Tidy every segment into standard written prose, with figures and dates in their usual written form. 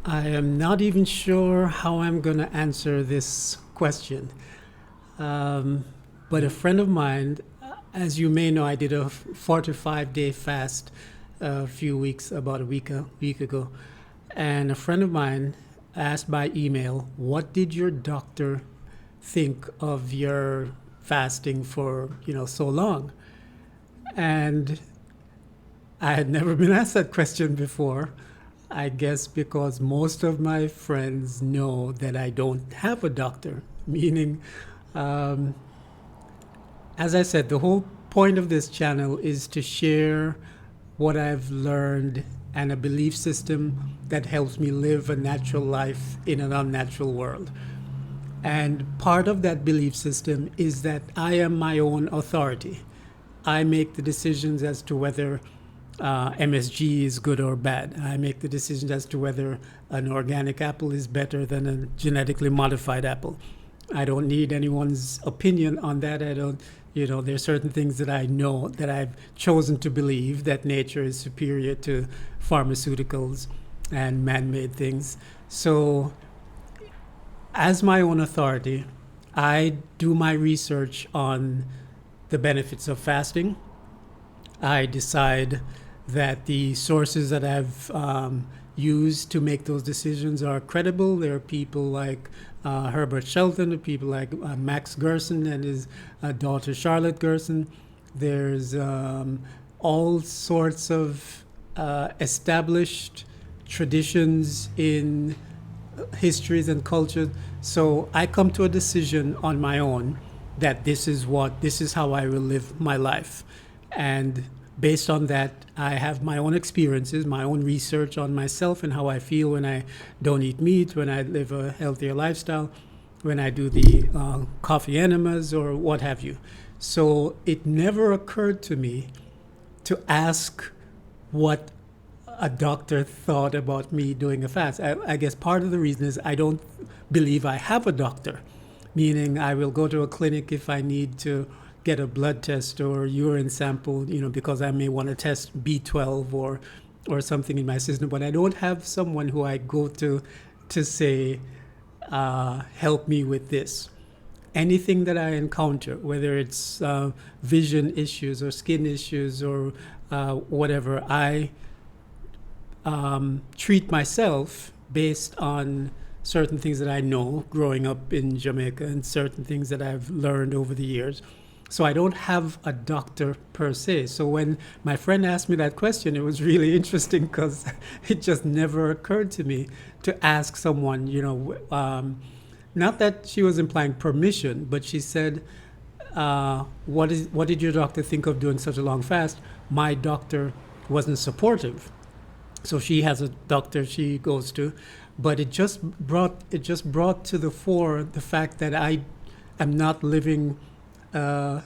I am not even sure how I'm going to answer this question. Um, but a friend of mine, as you may know, I did a 45-day fast a few weeks, about a week ago. And a friend of mine asked by email, what did your doctor think of your fasting for, so long? And I had never been asked that question before. I guess because most of my friends know that I don't have a doctor, meaning, um, as I said, the whole point of this channel is to share what I've learned and a belief system that helps me live a natural life in an unnatural world. And part of that belief system is that I am my own authority. I make the decisions as to whether MSG is good or bad. I make the decisions as to whether an organic apple is better than a genetically modified apple. I don't need anyone's opinion on that. I don't, there's certain things that I know that I've chosen to believe that nature is superior to pharmaceuticals and man made things. So, as my own authority, I do my research on the benefits of fasting. I decide that the sources that I've used to make those decisions are credible. There are people like Herbert Shelton, people like Max Gerson and his daughter Charlotte Gerson. There's all sorts of established traditions in histories and cultures. So I come to a decision on my own that this is how I will live my life. And based on that, I have my own experiences, my own research on myself and how I feel when I don't eat meat, when I live a healthier lifestyle, when I do the coffee enemas or what have you. So it never occurred to me to ask what a doctor thought about me doing a fast. I guess part of the reason is I don't believe I have a doctor, meaning I will go to a clinic if I need to get a blood test or urine sample, because I may want to test B12 or something in my system. But I don't have someone who I go to say, help me with this. Anything that I encounter, whether it's vision issues or skin issues or whatever, I treat myself based on certain things that I know growing up in Jamaica and certain things that I've learned over the years. So I don't have a doctor per se. So when my friend asked me that question, it was really interesting because it just never occurred to me to ask someone, not that she was implying permission, but she said, what did your doctor think of doing such a long fast? My doctor wasn't supportive. So she has a doctor she goes to, but it just brought to the fore the fact that I am not living, a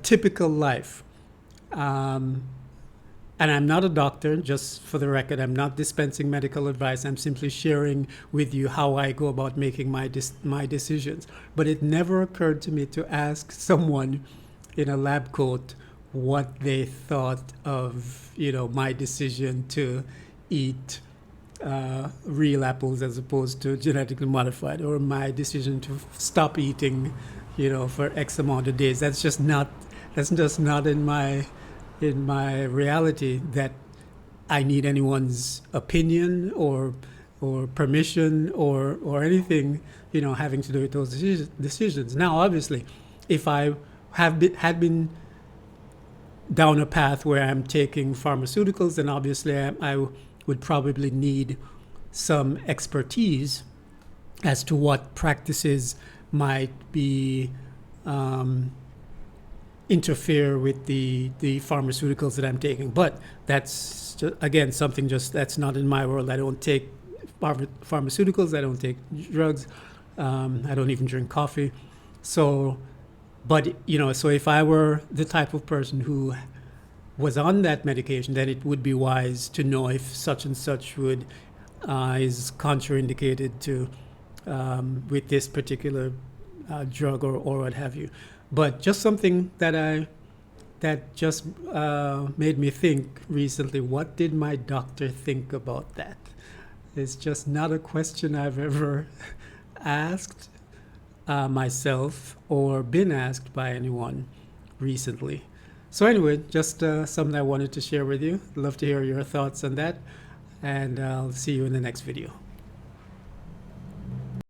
typical life. Um, and I'm not a doctor, just for the record. I'm not dispensing medical advice. I'm simply sharing with you how I go about making my decisions. But it never occurred to me to ask someone in a lab coat what they thought of, my decision to eat real apples as opposed to genetically modified, or my decision to stop eating, for X amount of days. That's just not in my reality that I need anyone's opinion or permission or anything, having to do with those decisions. Now, obviously, if I had been down a path where I'm taking pharmaceuticals, then obviously I would probably need some expertise as to what practices might be interfere with the pharmaceuticals that I'm taking. But that's just, again, something just that's not in my world. I don't take pharmaceuticals. I don't take drugs. I don't even drink coffee. So, but so if I were the type of person who was on that medication, then it would be wise to know if such and such would is contraindicated to with this particular drug or what have you. But just something that that just made me think recently, what did my doctor think about that? It's just not a question I've ever asked myself or been asked by anyone recently. So anyway, just something I wanted to share with you. Love to hear your thoughts on that, and I'll see you in the next video.